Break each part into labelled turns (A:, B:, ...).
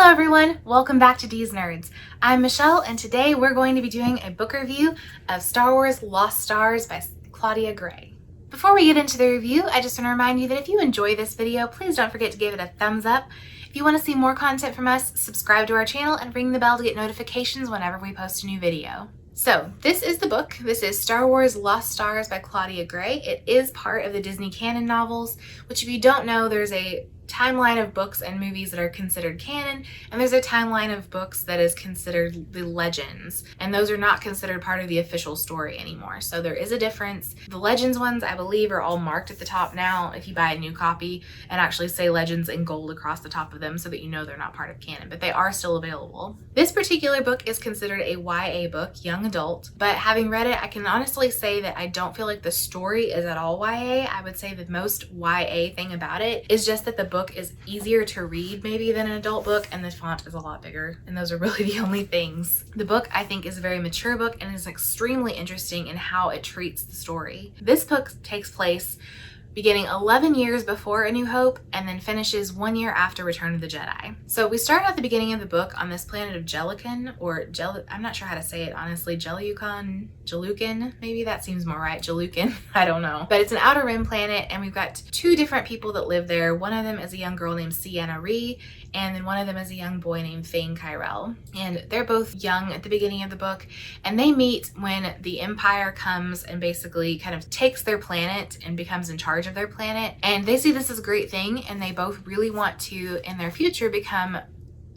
A: Hello everyone, welcome back to Dees Nerds. I'm Michelle and today we're going to be doing a book review of Star Wars Lost Stars by Claudia Gray. Before we get into the review, I just want to remind you that if you enjoy this video, please don't forget to give it a thumbs up. If you want to see more content from us, subscribe to our channel and ring the bell to get notifications whenever we post a new video. So this is the book. This is Star Wars Lost Stars by Claudia Gray. It is part of the Disney canon novels, which if you don't know, there's a timeline of books and movies that are considered canon, and there's a timeline of books that is considered the legends, and those are not considered part of the official story anymore. So there is a difference. The legends ones, I believe, are all marked at the top now if you buy a new copy, and actually say legends in gold across the top of them so that you know they're not part of canon, but they are still available. This particular book is considered a YA book, young adult, but having read it, I can honestly say that I don't feel like the story is at all YA. I would say the most YA thing about it is just that the book is easier to read maybe than an adult book, and the font is a lot bigger, and those are really the only things. The book, I think, is a very mature book and is extremely interesting in how it treats the story. This book takes place beginning 11 years before A New Hope and then finishes 1 year after Return of the Jedi. So we start at the beginning of the book on this planet of Jellican, or I'm not sure how to say it honestly, Jelucan, maybe that seems more right, Jelucan, I don't know. But it's an outer rim planet and we've got two different people that live there. One of them is a young girl named Sienna Ree, and then one of them is a young boy named Thane Kyrell. And they're both young at the beginning of the book, and they meet when the Empire comes and basically kind of takes their planet and becomes in charge of their planet. And they see this as a great thing, and they both really want to, in their future, become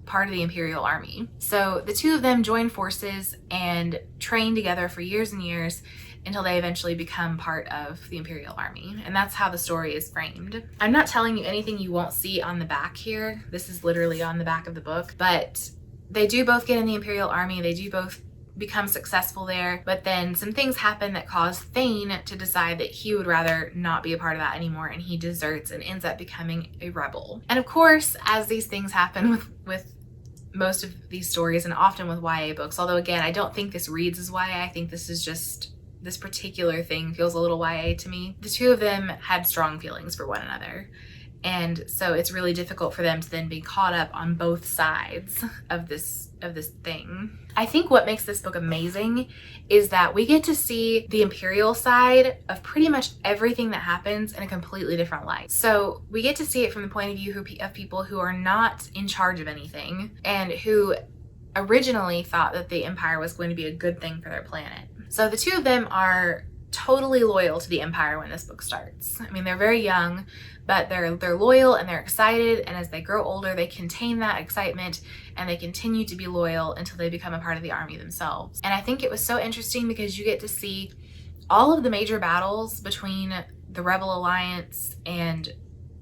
A: part of the Imperial Army. So the two of them join forces and train together for years and years until they eventually become part of the Imperial Army. And that's how the story is framed. I'm not telling you anything you won't see on the back here. This is literally on the back of the book, but they do both get in the Imperial Army. They do both become successful there, but then some things happen that cause Thane to decide that he would rather not be a part of that anymore, and he deserts and ends up becoming a rebel. And of course, as these things happen with most of these stories, and often with YA books, although again, I don't think this reads as YA, I think this is just, this particular thing feels a little YA to me. The two of them had strong feelings for one another, and so it's really difficult for them to then be caught up on both sides of this thing. I think what makes this book amazing is that we get to see the Imperial side of pretty much everything that happens in a completely different light. So we get to see it from the point of view of people who are not in charge of anything and who originally thought that the Empire was going to be a good thing for their planet. So the two of them are totally loyal to the Empire when this book starts. I mean, they're very young, but they're loyal and they're excited, and as they grow older, they contain that excitement and they continue to be loyal until they become a part of the army themselves. And I think it was so interesting because you get to see all of the major battles between the Rebel Alliance and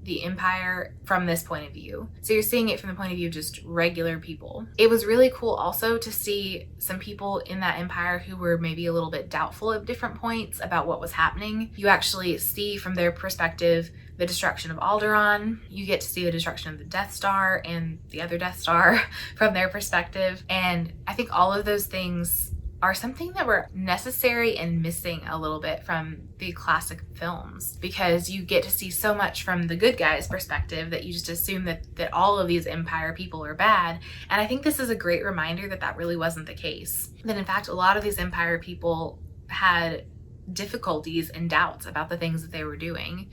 A: the Empire from this point of view. So you're seeing it from the point of view of just regular people. It was really cool also to see some people in that Empire who were maybe a little bit doubtful at different points about what was happening. You actually see from their perspective the destruction of Alderaan. You get to see the destruction of the Death Star and the other Death Star from their perspective. And I think all of those things are something that were necessary and missing a little bit from the classic films, because you get to see so much from the good guys' perspective that you just assume that all of these Empire people are bad. And I think this is a great reminder that that really wasn't the case. That in fact, a lot of these Empire people had difficulties and doubts about the things that they were doing.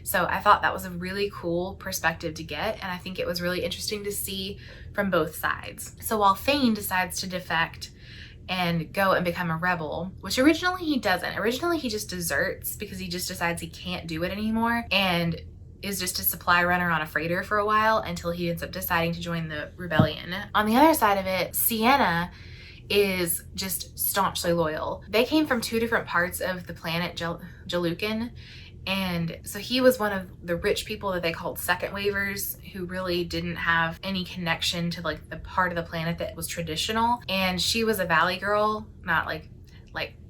A: So I thought that was a really cool perspective to get, and I think it was really interesting to see from both sides. So while Thane decides to defect and go and become a rebel, which originally he doesn't. Originally he just deserts because he just decides he can't do it anymore and is just a supply runner on a freighter for a while until he ends up deciding to join the rebellion. On the other side of it, Sienna is just staunchly loyal. They came from two different parts of the planet Jelucan, and so he was one of the rich people that they called second wavers, who really didn't have any connection to like the part of the planet that was traditional. And she was a valley girl, not like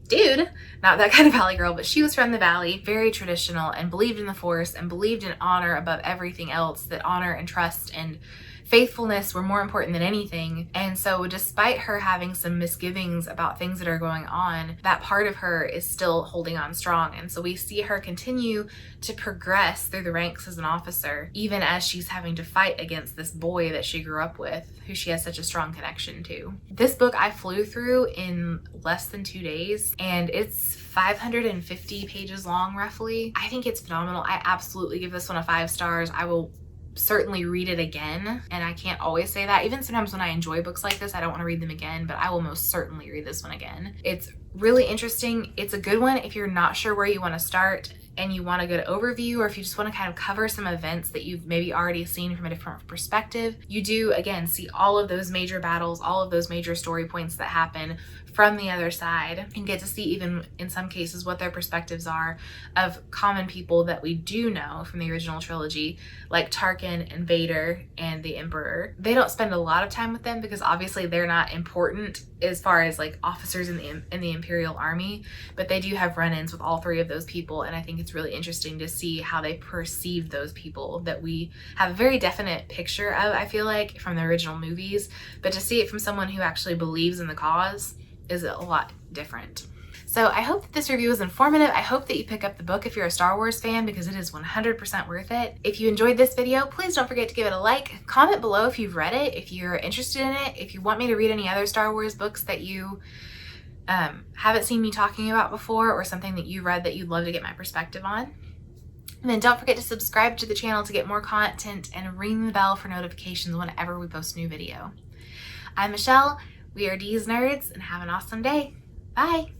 A: dude, not that kind of valley girl, but she was from the valley, very traditional, and believed in the Force and believed in honor above everything else, that honor and trust and faithfulness were more important than anything. And so despite her having some misgivings about things that are going on, that part of her is still holding on strong. And so we see her continue to progress through the ranks as an officer, even as she's having to fight against this boy that she grew up with, who she has such a strong connection to. This book I flew through in less than 2 days, and it's 550 pages long roughly. I think it's phenomenal. I absolutely give this one a 5 stars. I will certainly read it again, and I can't always say that. Even sometimes when I enjoy books like this, I don't want to read them again, but I will most certainly read this one again. It's really interesting. It's a good one if you're not sure where you want to start and you want a good overview, or if you just want to kind of cover some events that you've maybe already seen from a different perspective. You do, again, see all of those major battles, all of those major story points that happen from the other side, and get to see, even in some cases, what their perspectives are of common people that we do know from the original trilogy, like Tarkin and Vader and the Emperor. They don't spend a lot of time with them because obviously they're not important as far as like officers in the Imperial Army, but they do have run-ins with all 3 of those people, and I think it's really interesting to see how they perceive those people that we have a very definite picture of, I feel like, from the original movies, but to see it from someone who actually believes in the cause is a lot different. So I hope that this review was informative. I hope that you pick up the book if you're a Star Wars fan, because it is 100% worth it. If you enjoyed this video, please don't forget to give it a like. Comment below if you've read it, if you're interested in it, if you want me to read any other Star Wars books that you haven't seen me talking about before, or something that you read that you'd love to get my perspective on. And then don't forget to subscribe to the channel to get more content and ring the bell for notifications whenever we post a new video. I'm Michelle. We are Dees Nerds, and have an awesome day. Bye!